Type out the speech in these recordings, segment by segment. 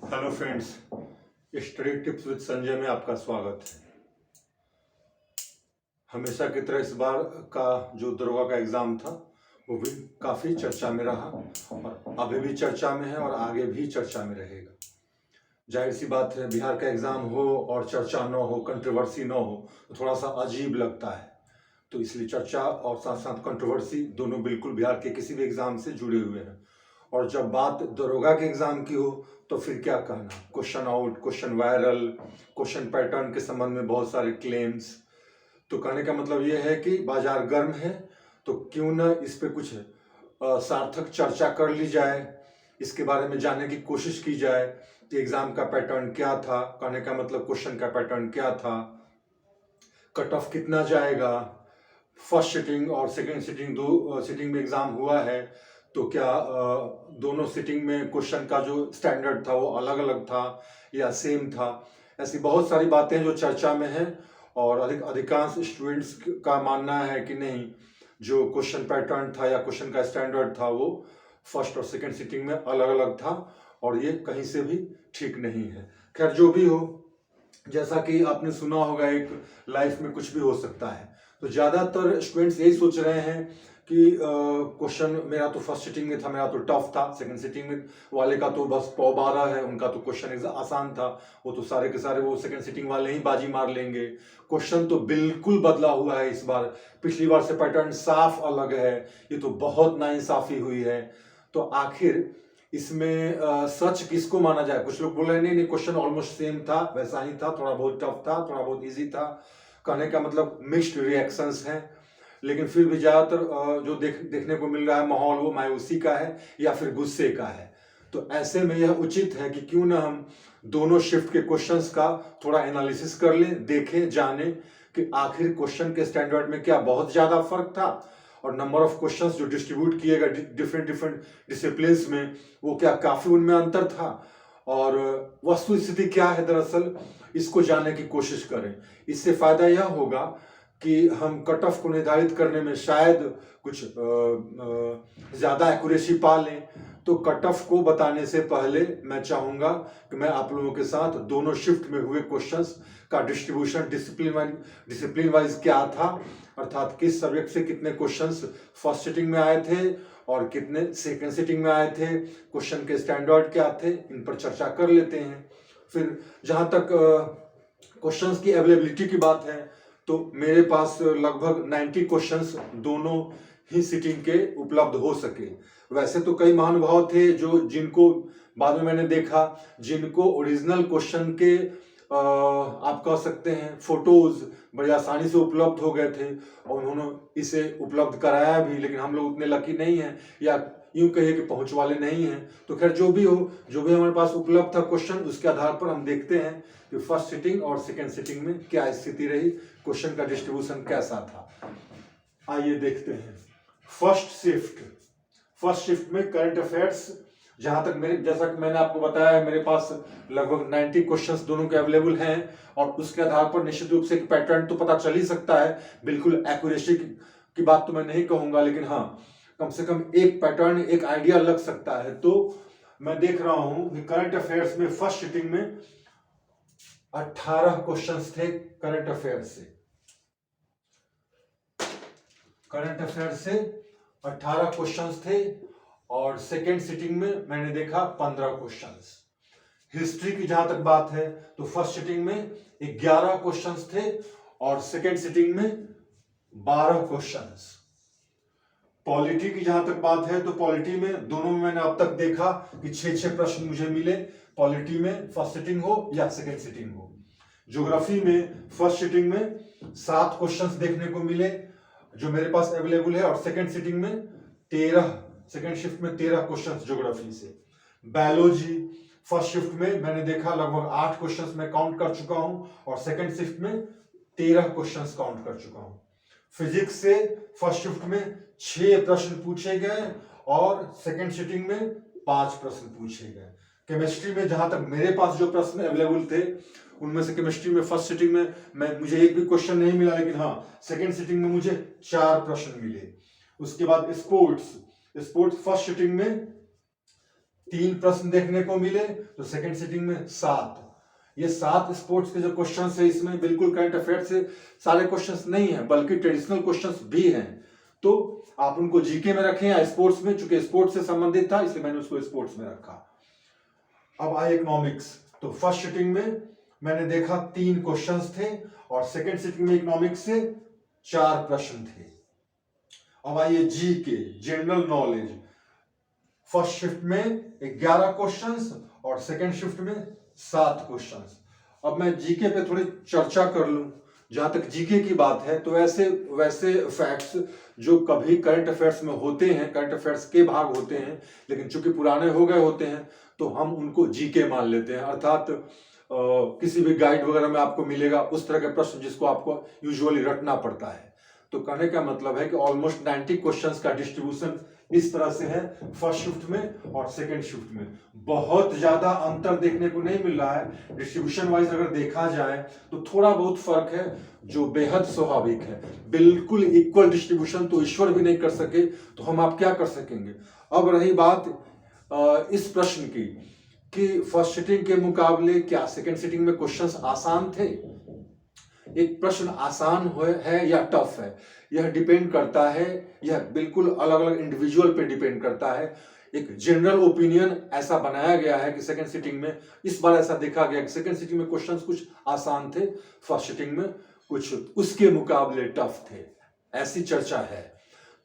Hello friends, study tips with Sanjay में आपका स्वागत है। हमेशा की तरह इस बार का जो दरोगा का एग्ज़ाम था वो भी काफ़ी चर्चा में रहा और अभी भी चर्चा में है और आगे भी चर्चा में रहेगा। जाहिर सी बात है, बिहार का एग्ज़ाम हो और चर्चा न हो, कंट्रोवर्सी न हो तो थोड़ा सा अजीब लगता है। तो इसलिए चर्चा और साथ साथ कंट्रोवर्सी दोनों बिल्कुल बिहार के किसी भी एग्ज़ाम से जुड़े हुए हैं। और जब बात दरोगा के एग्ज़ाम की हो तो फिर क्या कहना, question out, question viral, question pattern के संबंध में बहुत सारे क्लेम्स। तो कहने का मतलब ये है कि बाजार गर्म है, तो क्यों न इस पे कुछ सार्थक चर्चा कर ली जाए, इसके बारे में जानने की कोशिश की जाए कि एग्ज़ाम का पैटर्न क्या था, कहने का मतलब क्वेश्चन का पैटर्न क्या था, कट ऑफ कितना जाएगा, फर्स्ट सिटिंग और सेकेंड सिटिंग दो सिटिंग में एग्ज़ाम हुआ है तो क्या दोनों सिटिंग में क्वेश्चन का जो स्टैंडर्ड था वो अलग अलग था या सेम था। ऐसी बहुत सारी बातें जो चर्चा में हैं और अधिकांश स्टूडेंट्स का मानना है कि नहीं, जो क्वेश्चन पैटर्न था या क्वेश्चन का स्टैंडर्ड था वो फर्स्ट और सेकेंड सिटिंग में अलग अलग था और ये कहीं से भी ठीक नहीं है। खैर, जो भी हो, जैसा कि आपने सुना होगा, एक लाइफ में कुछ भी हो सकता है। तो ज़्यादातर स्टूडेंट्स यही सोच रहे हैं कि क्वेश्चन मेरा तो फर्स्ट सिटिंग में था, मेरा तो टफ था, सेकंड सिटिंग में वाले का तो बस 12 है, उनका तो क्वेश्चन आसान था, वो तो सारे के सारे वो सेकंड सिटिंग वाले ही बाजी मार लेंगे। क्वेश्चन तो बिल्कुल बदला हुआ है इस बार, पिछली बार से पैटर्न साफ अलग है, ये तो बहुत नाइंसाफी हुई है। तो आखिर इसमें सच किसको माना जाए? कुछ लोग बोल रहे हैं नहीं नहीं, क्वेश्चन ऑलमोस्ट सेम था, वैसा ही था, थोड़ा बहुत टफ था, थोड़ा बहुत इजी था। कहने का मतलब मिक्स्ड रिएक्शंस हैं, लेकिन फिर भी ज़्यादातर जो देखने को मिल रहा है माहौल वो मायूसी का है या फिर गुस्से का है। तो ऐसे में यह उचित है कि क्यों ना हम दोनों शिफ्ट के क्वेश्चंस का थोड़ा एनालिसिस कर लें, देखें, जानें कि आखिर क्वेश्चन के स्टैंडर्ड में क्या बहुत ज़्यादा फर्क था और नंबर ऑफ क्वेश्चंस जो डिस्ट्रीब्यूट किए गए डिफरेंट डिफरेंट डिसिप्लिन्स में वो क्या काफ़ी उनमें अंतर था और वस्तु स्थिति क्या है दरअसल, इसको जानने की कोशिश करें। इससे फ़ायदा यह होगा कि हम कट ऑफ को निर्धारित करने में शायद कुछ ज़्यादा एक्यूरेसी पा लें। तो कट ऑफ को बताने से पहले मैं चाहूँगा कि मैं आप लोगों के साथ दोनों शिफ्ट में हुए क्वेश्चंस का डिस्ट्रीब्यूशन डिसिप्लिन वाइज क्या था, अर्थात किस सब्जेक्ट से कितने क्वेश्चंस फर्स्ट सिटिंग में आए थे और कितने सेकेंड सिटिंग में आए थे, क्वेश्चन के स्टैंडर्ड क्या थे, इन पर चर्चा कर लेते हैं। फिर जहाँ तक क्वेश्चंस की अवेलेबिलिटी की बात है तो मेरे पास लगभग 90 क्वेश्चंस दोनों ही सिटिंग के उपलब्ध हो सके। वैसे तो कई महानुभाव थे जिनको बाद में मैंने देखा, जिनको ओरिजिनल क्वेश्चन के आप कह सकते हैं फोटोज बड़ी आसानी से उपलब्ध हो गए थे और उन्होंने इसे उपलब्ध कराया भी, लेकिन हम लोग उतने लकी नहीं हैं या यूं कहिए कि पहुंच वाले नहीं हैं। तो खैर, जो भी हो, जो भी हमारे पास उपलब्ध था क्वेश्चन, उसके आधार पर हम देखते हैं कि फर्स्ट सिटिंग और सेकेंड सिटिंग में क्या स्थिति रही, क्वेश्चन का डिस्ट्रीब्यूशन कैसा था। आइए देखते हैं। फर्स्ट शिफ्ट में करंट अफेयर्स, जहां तक जैसा कि मैंने आपको बताया है, मेरे पास लगभग 90 क्वेश्चंस दोनों के अवेलेबल हैं और उसके आधार पर निश्चित रूप से एक पैटर्न तो पता चल ही सकता है। बिल्कुल एक्यूरेसी की बात तो मैं नहीं कहूंगा, लेकिन हाँ, कम से कम एक पैटर्न, एक आइडिया लग सकता है। तो मैं देख रहा हूं कि करंट अफेयर्स में फर्स्ट सिटिंग में 18 क्वेश्चंस थे करंट अफेयर्स से। करंट अफेयर्स से 18 क्वेश्चंस थे और सेकेंड सिटिंग में मैंने देखा 15 क्वेश्चंस। हिस्ट्री की जहां तक बात है तो फर्स्ट सिटिंग में 11 क्वेश्चंस थे और सेकेंड सिटिंग में 12 क्वेश्चंस। पॉलिटी की जहां तक बात है तो पॉलिटी में दोनों में मैंने अब तक देखा कि 6 प्रश्न मुझे मिले, पॉलिटी में फर्स्ट सिटिंग हो या सेकेंड सिटिंग हो। ज्योग्राफी में फर्स्ट सिटिंग में 7 क्वेश्चंस देखने को मिले जो मेरे पास अवेलेबल है और सेकेंड सिटिंग में 13, सेकेंड शिफ्ट में 13 क्वेश्चंस ज्योग्राफी से। बायोलॉजी फर्स्ट शिफ्ट में मैंने देखा लगभग 8 क्वेश्चंस मैं काउंट कर चुका हूं और सेकेंड शिफ्ट में 13 क्वेश्चंस काउंट कर चुका हूं। फिजिक्स से फर्स्ट शिफ्ट में 6 प्रश्न पूछे गए और सेकेंड सिटिंग में 5 प्रश्न पूछे गए। केमिस्ट्री में जहां तक मेरे पास जो प्रश्न अवेलेबल थे उनमें से केमिस्ट्री में फर्स्ट सिटिंग में मुझे एक भी क्वेश्चन नहीं मिला, लेकिन हाँ, सेकेंड सिटिंग में मुझे 4 प्रश्न मिले। उसके बाद स्पोर्ट्स फर्स्ट सिटिंग में 3 प्रश्न देखने को मिले, तो सेकंड सिटिंग में 7। ये 7 स्पोर्ट्स के जो क्वेश्चंस है, इसमें बिल्कुल करंट अफेयर से सारे क्वेश्चंस नहीं है, बल्कि ट्रेडिशनल क्वेश्चंस भी हैं। तो आप उनको जीके में रखें या स्पोर्ट्स में, चूंकि स्पोर्ट्स से संबंधित था इसलिए मैंने उसको स्पोर्ट्स में रखा। अब आए इकोनॉमिक्स। तो फर्स्ट सिटिंग में मैंने देखा 3 क्वेश्चंस थे और सेकंड सिटिंग में इकोनॉमिक्स से 4 प्रश्न थे। अब आइए GK, general knowledge. First shift में 11 क्वेश्चंस और सेकंड शिफ्ट में 7 क्वेश्चंस। अब मैं जीके पे थोड़ी चर्चा कर लूं। जहां तक जीके की बात है, तो ऐसे वैसे फैक्ट्स जो कभी करंट अफेयर्स में होते हैं, करंट अफेयर्स के भाग होते हैं, लेकिन चूंकि पुराने हो गए होते हैं तो हम उनको जीके मान लेते हैं। अर्थात किसी भी गाइड वगैरह में आपको मिलेगा उस तरह के प्रश्न जिसको आपको यूजुअली रटना पड़ता है। तो कहने का मतलब है कि ऑलमोस्ट 90 क्वेश्चंस का डिस्ट्रीब्यूशन इस तरह से है फर्स्ट शिफ्ट में और सेकंड शिफ्ट में। बहुत ज्यादा अंतर देखने को नहीं मिल रहा है। डिस्ट्रीब्यूशन वाइज अगर देखा जाए तो थोड़ा बहुत फर्क है, जो बेहद स्वाभाविक है। बिल्कुल इक्वल डिस्ट्रीब्यूशन तो ईश्वर भी नहीं कर सके, तो हम आप क्या कर सकेंगे। अब रही बात इस प्रश्न की कि फर्स्ट सिटिंग के मुकाबले क्या सेकंड सिटिंग में क्वेश्चंस आसान थे। एक प्रश्न आसान है या टफ है, यह डिपेंड करता है, यह बिल्कुल अलग अलग इंडिविजुअल पे डिपेंड करता है। एक जनरल ओपिनियन ऐसा बनाया गया है कि सेकंड सिटिंग में इस बार ऐसा देखा गया कि सेकंड सिटिंग में क्वेश्चंस कुछ आसान थे, फर्स्ट सिटिंग में कुछ उसके मुकाबले टफ थे, ऐसी चर्चा है।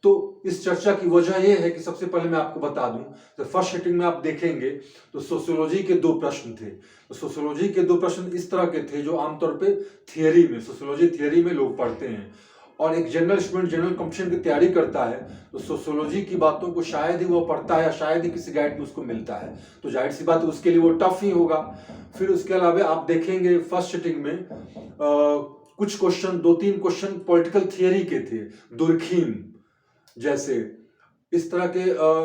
तो इस चर्चा की वजह यह है कि सबसे पहले मैं आपको बता दूं, तो फर्स्ट सिटिंग में आप देखेंगे तो सोशियोलॉजी के 2 प्रश्न थे। तो सोशियोलॉजी के 2 प्रश्न इस तरह के थे जो आमतौर पे थियरी में, सोशियोलॉजी थियरी में लोग पढ़ते हैं, और एक जनरल स्टूडेंट जनरल कंपटीशन की तैयारी करता है तो सोशियोलॉजी की बातों को शायद ही वो पढ़ता है या शायद ही किसी गाइड में उसको मिलता है, तो जाहिर सी बात है उसके लिए वो टफ ही होगा। फिर उसके अलावा आप देखेंगे फर्स्ट सिटिंग में कुछ क्वेश्चन, 2-3 क्वेश्चन पॉलिटिकल थियरी के थे। दुर्खीम जैसे इस तरह के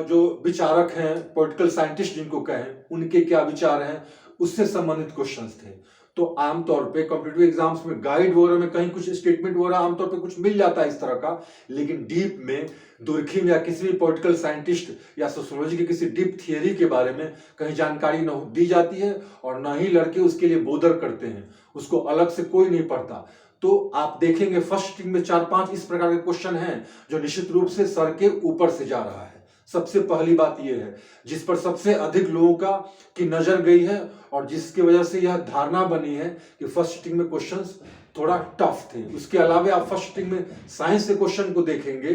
जो विचारक हैं, पॉलिटिकल साइंटिस्ट जिनको कहें, उनके क्या विचार हैं, उससे संबंधित क्वेश्चंस थे। तो आमतौर पे कॉम्पिटिटिव एग्जाम्स में गाइड वगैरह में कहीं कुछ स्टेटमेंट वगैरह आमतौर पे कुछ मिल जाता है इस तरह का, लेकिन डीप में दुर्खीम या किसी भी पॉलिटिकल साइंटिस्ट या सोशियोलॉजी के किसी डीप थियरी के बारे में कहीं जानकारी न दी जाती है, और न ही लड़के उसके लिए बोदर करते हैं, उसको अलग से कोई नहीं पढ़ता। तो आप देखेंगे फर्स्ट सिटिंग में 4-5 इस प्रकार के क्वेश्चन हैं जो निश्चित रूप से सर के ऊपर से जा रहा है। सबसे पहली बात यह है जिस पर सबसे अधिक लोगों की नजर गई है और जिसकी वजह से यह धारणा बनी है कि फर्स्ट सिटिंग में क्वेश्चंस थोड़ा टफ थे। उसके अलावा आप फर्स्ट सिटिंग में साइंस के क्वेश्चन को देखेंगे,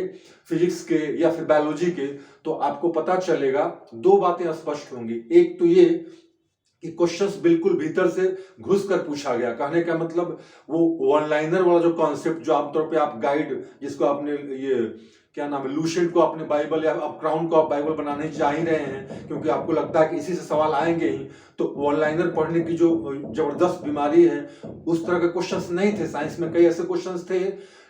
फिजिक्स के या फिर बायोलॉजी के, तो आपको पता चलेगा 2 बातें स्पष्ट होंगी। एक तो ये कि क्वेश्चंस बिल्कुल भीतर से घुस कर पूछा गया। कहने का मतलब वो वन लाइनर वाला जो कॉन्सेप्ट जो आमतौर पे आप गाइड, जिसको आपने ये क्या नाम है, लूसेंट को अपने बाइबल या आप क्राउन को आप बाइबल बनाने जा ही रहे हैं क्योंकि आपको लगता है कि इसी से सवाल आएंगे ही, तो वन लाइनर पढ़ने की जो जबरदस्त बीमारी है, उस तरह के क्वेश्चंस नहीं थे। साइंस में कई ऐसे क्वेश्चंस थे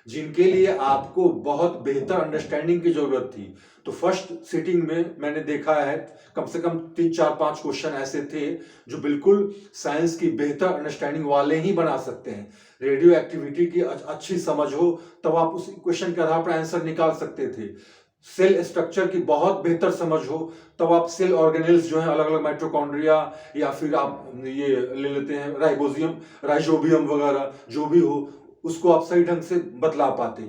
जिनके लिए आपको बहुत बेहतर अंडरस्टैंडिंग की जरूरत थी। तो फर्स्ट सिटिंग में मैंने देखा है कम से कम 3-4-5 क्वेश्चन ऐसे थे जो बिल्कुल साइंस की बेहतर अंडरस्टैंडिंग वाले ही बना सकते हैं। रेडियो एक्टिविटी की अच्छी समझ हो तब आप उस क्वेश्चन के आधार पर आंसर निकाल सकते थे। सेल स्ट्रक्चर की बहुत बेहतर समझ हो तब आप सेल ऑर्गेनेल्स जो है, अलग अलग माइटोकॉन्ड्रिया, या फिर आप ये ले लेते हैं राइजोबियम वगैरह, जो भी हो उसको आप सही ढंग से बतला पाते।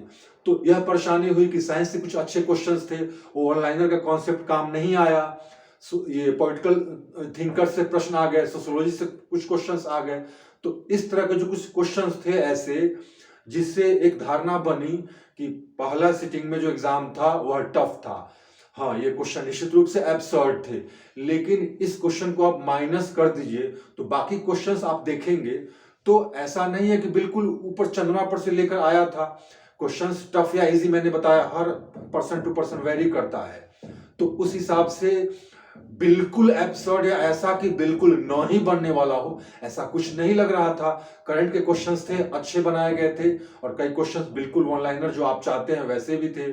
तो यह परेशानी हुई कि साइंस से कुछ अच्छे क्वेश्चंस थे, वन लाइनर का कॉन्सेप्ट काम नहीं आया। ये पॉलिटिकल थिंकर से प्रश्न आ गए, सोशियोलॉजी से कुछ क्वेश्चंस आ गए। तो इस तरह के जो कुछ क्वेश्चंस थे ऐसे, जिससे एक धारणा बनी कि पहला सिटिंग में जो एग्जाम था वह टफ था। हाँ, ये क्वेश्चन निश्चित रूप से एब्सर्ड थे, लेकिन इस क्वेश्चन को आप माइनस कर दीजिए तो बाकी क्वेश्चंस आप देखेंगे तो ऐसा नहीं है कि बिल्कुल ऊपर चंद्रमा पर से लेकर आया था। क्वेश्चंस टफ या इजी मैंने बताया, हर पर्सन टू पर्सन वेरी करता है। तो उस हिसाब से बिल्कुल एब्सर्ड या ऐसा कि बिल्कुल न ही बनने वाला हो, ऐसा कुछ नहीं लग रहा था। करंट के क्वेश्चंस थे, अच्छे बनाए गए थे, और कई क्वेश्चंस बिल्कुल वन लाइनर जो आप चाहते हैं वैसे भी थे।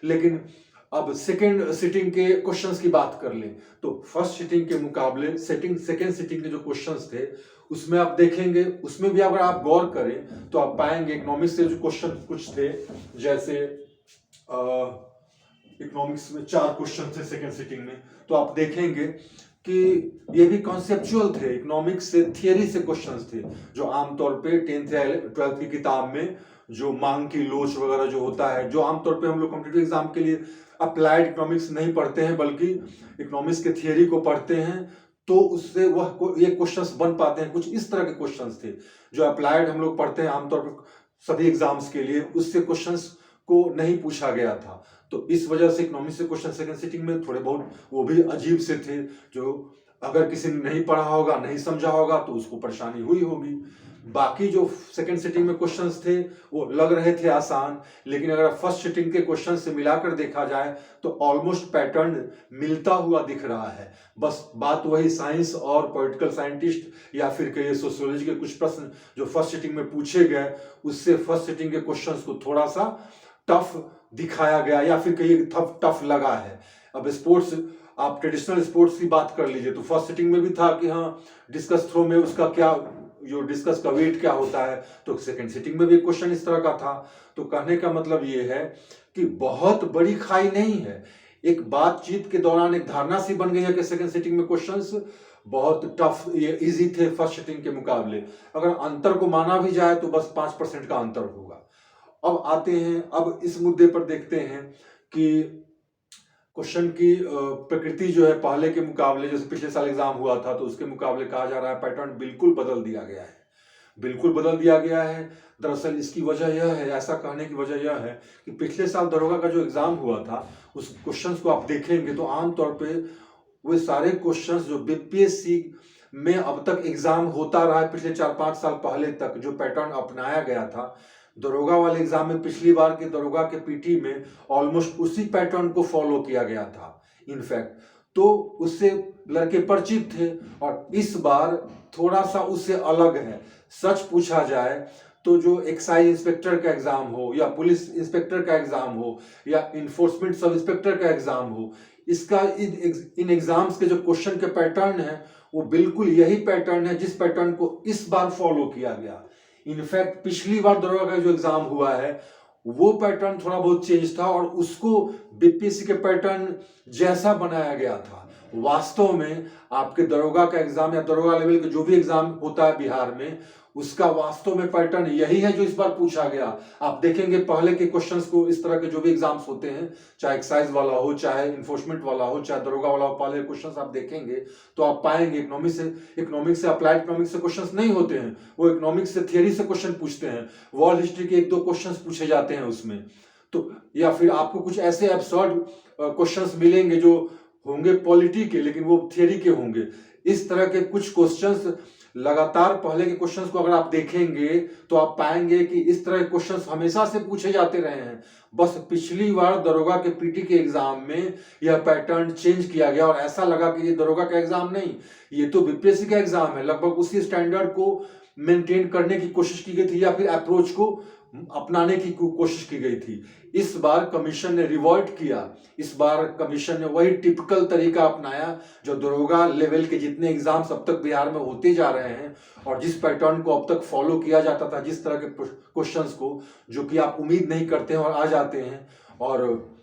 लेकिन अब सेकेंड सिटिंग के क्वेश्चंस की बात कर ले तो फर्स्ट सिटिंग के मुकाबले सेकेंड सिटिंग के जो क्वेश्चंस थे उसमें आप देखेंगे, उसमें भी अगर आप गौर करें तो आप पाएंगे इकोनॉमिक्स से जो क्वेश्चन कुछ थे, जैसे इकोनॉमिक्स में 4 क्वेश्चन थे सेकेंड सिटिंग में, तो आप देखेंगे कि ये भी कॉन्सेप्चुअल थे, इकोनॉमिक्स से, थियरी से क्वेश्चंस थे, जो आमतौर पे 10th या 12th की किताब में जो मांग की लोच वगैरह जो होता है, जो आमतौर पे हम लोग कॉम्पिटिटिव एग्जाम के लिए अप्लाइड इकोनॉमिक्स नहीं पढ़ते हैं बल्कि इकोनॉमिक्स के थियरी को पढ़ते हैं, तो उससे वह ये क्वेश्चंस बन पाते हैं। कुछ इस तरह के क्वेश्चंस थे जो अप्लाइड हम लोग पढ़ते हैं आमतौर पर सभी एग्जाम्स के लिए, उससे क्वेश्चंस को नहीं पूछा गया था। तो इस वजह से इकोनॉमिक्स से क्वेश्चन सेकंड सिटिंग में थोड़े बहुत वो भी अजीब से थे, जो अगर किसी ने नहीं पढ़ा होगा, नहीं समझा होगा तो उसको परेशानी हुई होगी। बाकी जो सेकंड सिटिंग में क्वेश्चंस थे वो लग रहे थे आसान, लेकिन अगर फर्स्ट सिटिंग के क्वेश्चन से मिलाकर देखा जाए तो ऑलमोस्ट पैटर्न मिलता हुआ दिख रहा है। बस बात वही साइंस और पॉलिटिकल साइंटिस्ट या फिर कहिए सोशियोलॉजी के कुछ प्रश्न जो फर्स्ट सिटिंग में पूछे गए, उससे फर्स्ट सिटिंग के क्वेश्चंस को थोड़ा सा टफ दिखाया गया या फिर कहीं टफ लगा है। अब स्पोर्ट्स, आप ट्रेडिशनल स्पोर्ट्स की बात कर लीजिए तो फर्स्ट सिटिंग में भी था कि हाँ डिस्कस थ्रो में उसका क्या, जो डिस्कस का वेट क्या होता है, तो सेकंड सिटिंग में भी क्वेश्चन इस तरह का था। तो कहने का मतलब ये है कि बहुत बड़ी खाई नहीं है, एक बातचीत के दौरान एक धारणा सी बन गई है कि सेकंड सिटिंग में क्वेश्चंस बहुत टफ, ये इजी थे फर्स्ट सिटिंग के मुकाबले। अगर अंतर को माना भी जाए तो बस 5% का अंतर होगा। अब आते हैं, अब इस मुद्दे पर देखते हैं कि क्वेश्चन की प्रकृति जो है पहले के मुकाबले, जैसे पिछले साल एग्जाम हुआ था तो उसके मुकाबले कहा जा रहा है पैटर्न बिल्कुल बदल दिया गया है, बिल्कुल बदल दिया गया है। दरअसल इसकी वजह यह है, ऐसा कहने की वजह यह है कि पिछले साल दरोगा का जो एग्जाम हुआ था उस क्वेश्चंस को आप देखेंगे तो आमतौर पे वे सारे क्वेश्चंस जो बीपीएससी में अब तक एग्जाम होता रहा है पिछले 4-5 साल पहले तक, जो पैटर्न अपनाया गया था दरोगा वाले एग्जाम में, पिछली बार के दरोगा के पीटी में ऑलमोस्ट उसी पैटर्न को फॉलो किया गया था इनफैक्ट, तो उससे लड़के परिचित थे। और इस बार थोड़ा सा उससे अलग है। सच पूछा जाए तो जो एक्साइज इंस्पेक्टर का एग्जाम हो या पुलिस इंस्पेक्टर का एग्जाम हो या इन्फोर्समेंट सब इंस्पेक्टर का एग्जाम हो, इसका इन एग्जाम्स के जो क्वेश्चन के पैटर्न है वो बिल्कुल यही पैटर्न है जिस पैटर्न को इस बार फॉलो किया गया। इनफैक्ट पिछली बार दरोगा का जो एग्जाम हुआ है वो पैटर्न थोड़ा बहुत चेंज था और उसको बीपीएससी के पैटर्न जैसा बनाया गया था। वास्तव में आपके दरोगा का एग्जाम या दरोगा लेवल का जो भी एग्जाम होता है बिहार में, उसका वास्तव में पैटर्न यही है जो इस बार पूछा गया। आप देखेंगे पहले के क्वेश्चंस को, इस तरह के जो भी एग्जाम्स होते हैं, चाहे एक्साइज वाला हो, चाहे इन्फोर्समेंट वाला हो, चाहे दरोगा वाला हो, पहले क्वेश्चंस आप देखेंगे तो आप पाएंगे इकोनॉमिक्स से अप्लाइड इकोनॉमिक्स से क्वेश्चंस नहीं होते हैं, वो इकोनॉमिक्स से थियरी से क्वेश्चन पूछते हैं। वर्ल्ड हिस्ट्री के 1-2 क्वेश्चंस पूछे जाते हैं उसमें, तो या फिर आपको कुछ ऐसे एब्सर्ड क्वेश्चंस मिलेंगे जो होंगे पॉलिटी के लेकिन वो थियरी के होंगे। इस तरह के कुछ क्वेश्चंस लगातार पहले के क्वेश्चंस को अगर आप देखेंगे तो आप पाएंगे कि इस तरह के क्वेश्चंस हमेशा से पूछे जाते रहे हैं। बस पिछली बार दरोगा के पीटी के एग्जाम में यह पैटर्न चेंज किया गया और ऐसा लगा कि ये दरोगा का एग्जाम नहीं, ये तो बीपीएससी का एग्जाम है। लगभग उसी स्टैंडर्ड को मेंटेन करने की कोशिश की गई थी या फिर अप्रोच को अपनाने की कोशिश की गई थी। इस बार कमीशन ने रिवॉल्ट किया, इस बार कमीशन ने वही टिपिकल तरीका अपनाया जो दरोगा लेवल के जितने एग्जाम्स अब तक बिहार में होते जा रहे हैं और जिस पैटर्न को अब तक फॉलो किया जाता था, जिस तरह के क्वेश्चंस को जो कि आप उम्मीद नहीं करते हैं और आ जाते हैं और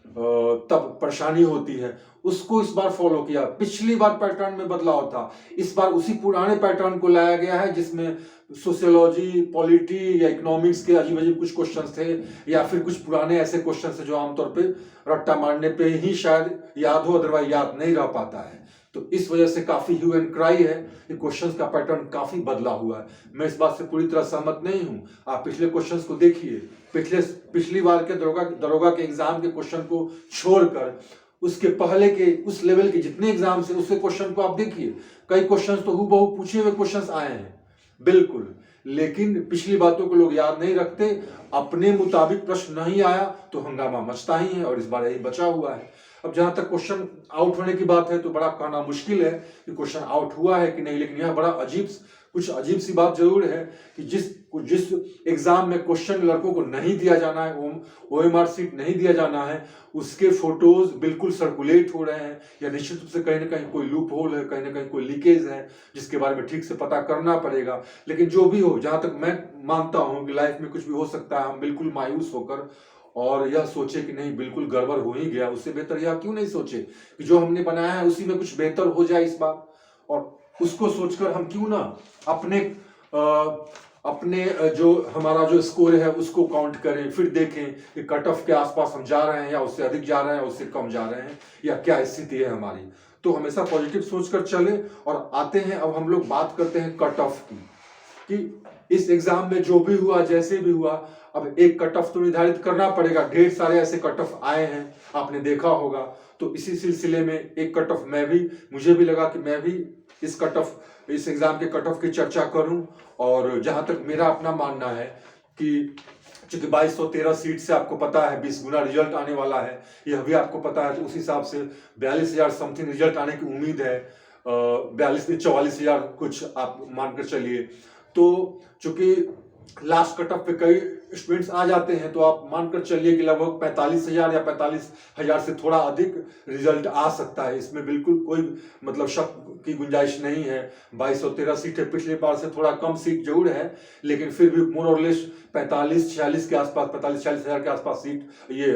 तब परेशानी होती है, उसको इस बार फॉलो किया। पिछली बार पैटर्न में बदलाव था, इस बार उसी पुराने पैटर्न को लाया गया है जिसमें सोशियोलॉजी, पॉलिटी या इकोनॉमिक्स के अजीब अजीब कुछ क्वेश्चंस थे या फिर कुछ पुराने ऐसे क्वेश्चंस थे जो आमतौर पे रट्टा मारने पे ही शायद याद हो, अदरवाइज याद नहीं रह पाता है। तो इस वजह से काफी ह्यू एंड क्राई है कि क्वेश्चंस का पैटर्न काफी बदला हुआ है। मैं इस बात से पूरी तरह सहमत नहीं हूं। आप पिछले क्वेश्चंस को देखिए, पिछली बार के दरोगा के एग्जाम के क्वेश्चन को छोड़कर उसके पहले के उस लेवल के जितने एग्जाम से उसके क्वेश्चन को आप देखिए, कई क्वेश्चंस तो हूबहू पूछे हुए क्वेश्चंस आए हैं बिल्कुल, लेकिन पिछली बातों को लोग याद नहीं रखते, अपने मुताबिक प्रश्न नहीं आया तो हंगामा मचता ही है और इस बार यही बचा हुआ है। अब जहां तक क्वेश्चन आउट होने की बात है तो बड़ा कहना मुश्किल है कि क्वेश्चन आउट हुआ है कि नहीं, लेकिन यह बड़ा कुछ अजीब सी बात जरूर है कि जिस एग्जाम में क्वेश्चन लड़कों को नहीं दिया जाना है, ओएमआर सीट नहीं दिया जाना है, उसके फोटोज बिल्कुल सर्कुलेट हो रहे हैं या निश्चित रूप से कहीं ना कहीं कोई लूप होल है, कहीं ना कहीं कोई लीकेज है जिसके बारे में ठीक से पता करना पड़ेगा। लेकिन जो भी हो, जहां तक मैं मानता हूं कि लाइफ में कुछ भी हो सकता है, हम बिल्कुल मायूस होकर और यह सोचे कि नहीं बिल्कुल गड़बड़ हो ही गया, उससे बेहतर यह क्यों नहीं सोचे कि जो हमने बनाया है उसी में कुछ बेहतर हो जाए इस बार, और उसको सोचकर हम क्यों ना अपने जो हमारा जो स्कोर है उसको काउंट करें, फिर देखें कि कट ऑफ के आसपास हम जा रहे हैं या उससे अधिक जा रहे हैं, उससे कम जा रहे हैं, या क्या स्थिति है हमारी। तो हमेशा पॉजिटिव सोचकर चले। और आते हैं अब हम लोग बात करते हैं कट ऑफ की, कि इस एग्जाम में जो भी हुआ जैसे भी हुआ, अब एक कट ऑफ तो निर्धारित करना पड़ेगा। ढेर सारे ऐसे कट ऑफ आए हैं, आपने देखा होगा। तो इसी सिलसिले में एक कट ऑफ मुझे भी लगा कि मैं भी इस एग्जाम के कट ऑफ की चर्चा करूं। और जहां तक मेरा अपना मानना है कि चूंकि 2213 सीट से आपको पता है 20 गुना रिजल्ट आने वाला है, यह भी आपको पता है, तो उस हिसाब से 42,000 समथिंग रिजल्ट आने की उम्मीद है। 44,000 कुछ आप मानकर चलिए। तो चूंकि लास्ट कट ऑफ पे कई स्टूडेंट्स आ जाते हैं, तो आप मानकर चलिए कि लगभग 45,000 या 45,000 से थोड़ा अधिक रिजल्ट आ सकता है। इसमें बिल्कुल कोई मतलब शक की गुंजाइश नहीं है। 2213 सीट है, पिछले बार से थोड़ा कम सीट जरूर है, लेकिन फिर भी मोर और लेस 45-46 के आसपास, 45-46,000 के आसपास सीट ये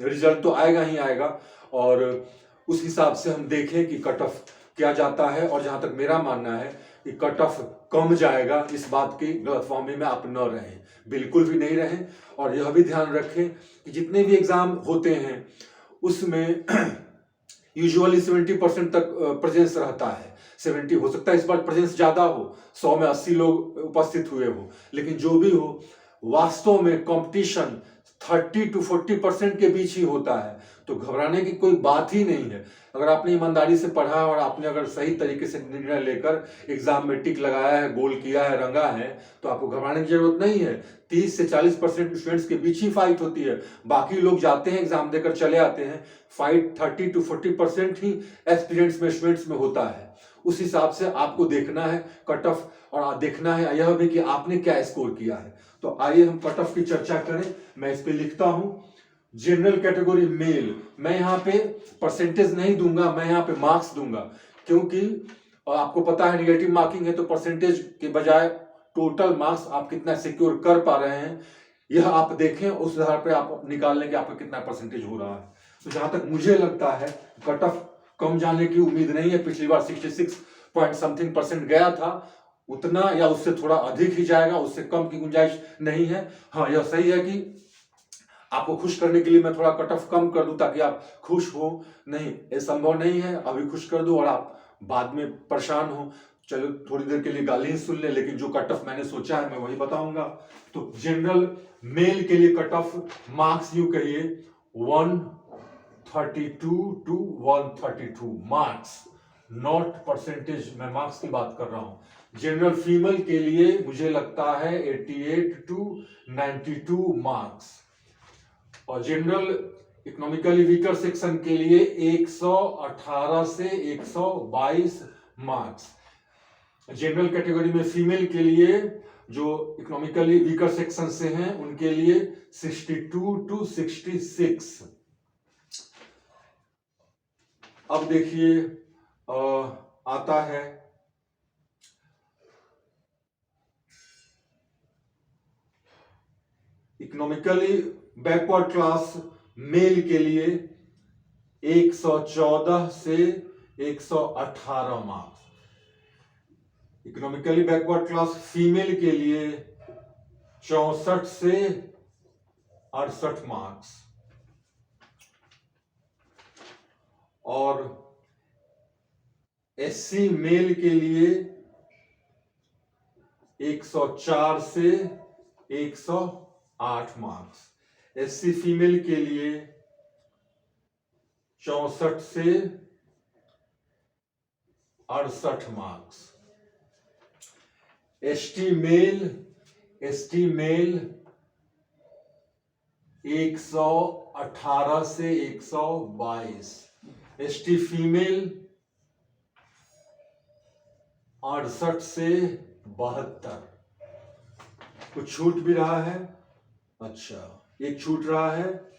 रिजल्ट तो आएगा ही आएगा। और उस हिसाब से हम देखें कि कट ऑफ क्या जाता है। और जहां तक मेरा मानना है कि कट ऑफ कम जाएगा, इस बात की गलतफहमी में आप न रहें, बिल्कुल भी नहीं रहें। और यह भी ध्यान रखें कि जितने भी एग्जाम होते हैं उसमें यूजुअली 70% तक प्रेजेंस रहता है। 70 हो सकता है इस बार प्रेजेंस ज्यादा हो, 100 में 80 लोग उपस्थित हुए हो, लेकिन जो भी हो वास्तव में कंपटीशन 30 to 40% के बीच ही होता है। तो घबराने की कोई बात ही नहीं है। अगर आपने ईमानदारी से पढ़ा और आपने अगर सही तरीके से निर्णय लेकर एग्जाम में टिक लगाया है, गोल किया है, रंगा है, तो आपको घबराने की जरूरत नहीं है। 30 से 40% स्टूडेंट्स के बीच ही फाइट होती है, बाकी लोग जाते हैं एग्जाम देकर चले आते हैं। फाइट 30 to 40% ही एक्सपीरियंस में स्टूडेंट्स में होता है। उस हिसाब से आपको देखना है कट ऑफ, और देखना है यह भी कि आपने क्या स्कोर किया है। तो आइए हम कट ऑफ की चर्चा करें। मैं इस पे लिखता हूं जनरल कैटेगरी मेल। मैं यहाँ पे परसेंटेज नहीं दूंगा, मैं यहाँ पे मार्क्स दूंगा, क्योंकि आपको पता है निगेटिव मार्किंग है, तो परसेंटेज के बजाय टोटल मार्क्स आप कितना सिक्योर कर पा रहे हैं यह आप देखें, उस आधार पे आप निकाल लें कि आपका कितना परसेंटेज हो रहा है। तो जहां तक मुझे लगता है कट ऑफ कम जाने की उम्मीद नहीं है। पिछली बार 66 पॉइंट समथिंग परसेंट गया था, उतना या उससे थोड़ा अधिक ही जाएगा, उससे कम की गुंजाइश नहीं है। हाँ, यह सही है कि आपको खुश करने के लिए मैं थोड़ा कट ऑफ कम कर दूं ताकि आप खुश हो, नहीं ये संभव नहीं है अभी खुश कर दूं और आप बाद में परेशान हो। चलो थोड़ी देर के लिए गाली ही सुन ले, लेकिन जो कट ऑफ मैंने सोचा है मैं वही बताऊंगा। तो जनरल मेल के लिए कट ऑफ मार्क्स यूं कहिए 132 to 132 मार्क्स, नॉट परसेंटेज, मैं मार्क्स की बात कर रहा हूं। जनरल फीमेल के लिए मुझे लगता है 88 to 92 मार्क्स, और जनरल इकोनॉमिकली वीकर सेक्शन के लिए 118 से 122 मार्क्स। जनरल कैटेगरी में फीमेल के लिए जो इकोनॉमिकली वीकर सेक्शन से हैं उनके लिए 62 to 66। अब देखिए आता है इकोनॉमिकली बैकवर्ड क्लास मेल के लिए 114 से 118 marks. Economically backward class female के लिए 64 से 68 मार्क्स, और एससी मेल के लिए 104 से 108 मार्क्स। एससी फीमेल के लिए 64 से 68 मार्क्स। एसटी मेल 118 से 122। एसटी फीमेल 68 से 72। कुछ छूट भी रहा है, अच्छा एक छूट रहा है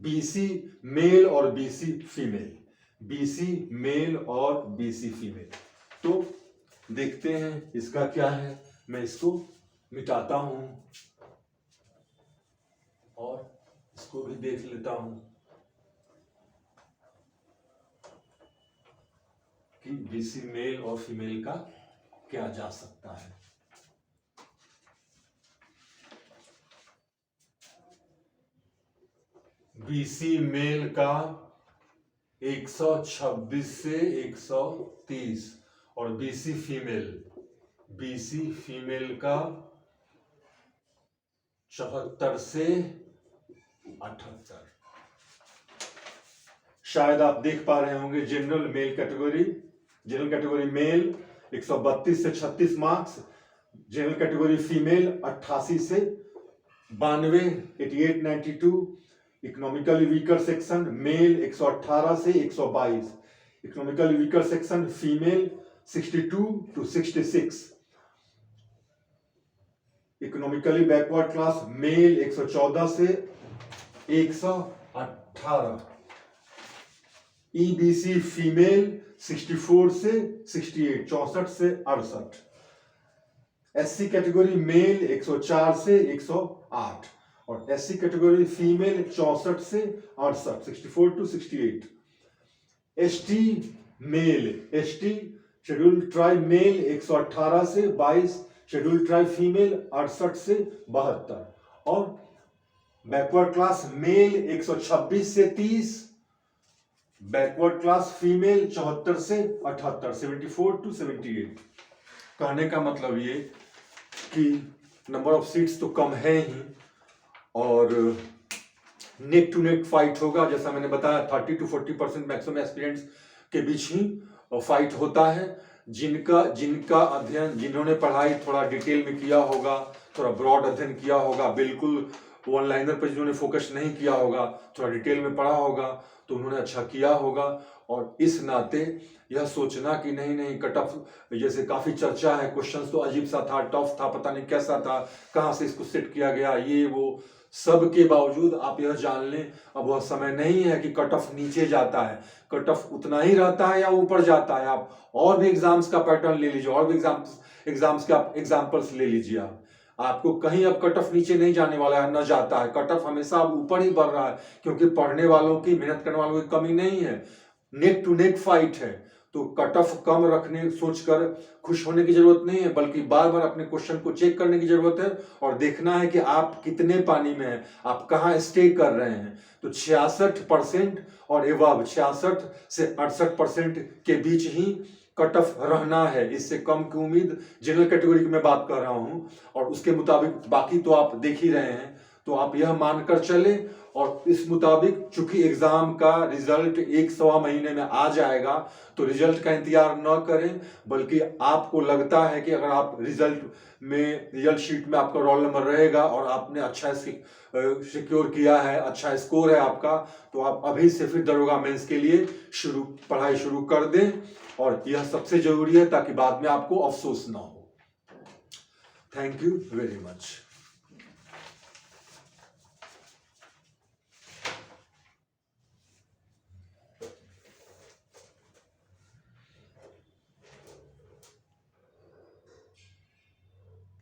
बीसी मेल और बीसी फीमेल, बीसी मेल और बीसी फीमेल। तो देखते हैं इसका क्या है, मैं इसको मिटाता हूं और इसको भी देख लेता हूं कि बीसी मेल और फीमेल का क्या जा सकता है। बीसी मेल का 126 से 130 और बीसी फीमेल का 74 से 78। शायद आप देख पा रहे होंगे जनरल कैटेगरी मेल 132 से 36 मार्क्स, जनरल कैटेगरी फीमेल 88 से 92, 88, 92। इकोनॉमिकली वीकर सेक्शन मेल 118 से 122, economically weaker section female 62 to 66, economically backward class male 114 से 118, ईबीसी फीमेल 64 से 68, 64 से 68, एससी कैटेगरी मेल 104 से 108 और एससी कैटेगरी फीमेल 64 से 68, 64 to 68। ST scheduled tribe male 118 से 22, शेड्यूल ट्राइब फीमेल 68 से 72 और बैकवर्ड क्लास मेल 126 से 30, बैकवर्ड क्लास फीमेल 74 से 78, 74 to 78। कहने का मतलब ये कि नंबर ऑफ सीट्स तो कम है ही और नेक टू नेक फाइट होगा। जैसा मैंने बताया 30 to 40% मैक्सिमम एस्पिरेंट्स के बीच ही फाइट होता है। जिनका अध्ययन, जिन्होंने पढ़ाई थोड़ा डिटेल में किया होगा, थोड़ा ब्रॉड अध्ययन किया होगा, बिल्कुल वन लाइनर पर जिन्होंने फोकस नहीं किया होगा, थोड़ा डिटेल में पढ़ा होगा, तो उन्होंने अच्छा किया होगा। और इस नाते यह सोचना कि नहीं कट ऑफ, जैसे काफी चर्चा है, क्वेश्चंस तो अजीब सा था, टफ था, पता नहीं कैसा था, कहाँ से इसको सेट किया गया, ये वो, सब के बावजूद आप यह जान लें अब वह समय नहीं है कि कट ऑफ नीचे जाता है, कट ऑफ उतना ही रहता है या ऊपर जाता है। आप और भी एग्जाम्स का पैटर्न ले लीजिए, और भी एग्जाम्स का एग्जाम्पल्स ले लीजिए। आपको कहीं अब कट ऑफ नीचे नहीं जाने वाला है, न जाता है। कट ऑफ हमेशा अब ऊपर ही बढ़ रहा है, क्योंकि पढ़ने वालों की, मेहनत करने वालों की कमी नहीं है, नेक टू नेक फाइट है। तो कट ऑफ कम रखने सोचकर खुश होने की जरूरत नहीं है, बल्कि बार बार अपने क्वेश्चन को चेक करने की जरूरत है और देखना है कि आप कितने पानी में हैं, आप कहाँ स्टे कर रहे हैं। तो 66% और एवब 66 से 68% के बीच ही कट ऑफ रहना है। इससे कम की उम्मीद जनरल कैटेगरी की मैं बात कर रहा हूं और उसके मुताबिक बाकी तो आप देख ही रहे हैं। तो आप यह मानकर चले और इस मुताबिक चूंकि एग्जाम का रिजल्ट 1-1.25 महीने में आ जाएगा, तो रिजल्ट का इंतजार न करें, बल्कि आपको लगता है कि अगर आप रिजल्ट शीट में आपका रोल नंबर रहेगा और आपने अच्छा सिक्योर किया है, अच्छा स्कोर है आपका, तो आप अभी से फिर दरोगा मेंस के लिए पढ़ाई शुरू कर दें। और यह सबसे जरूरी है ताकि बाद में आपको अफसोस ना हो। Thank you very much.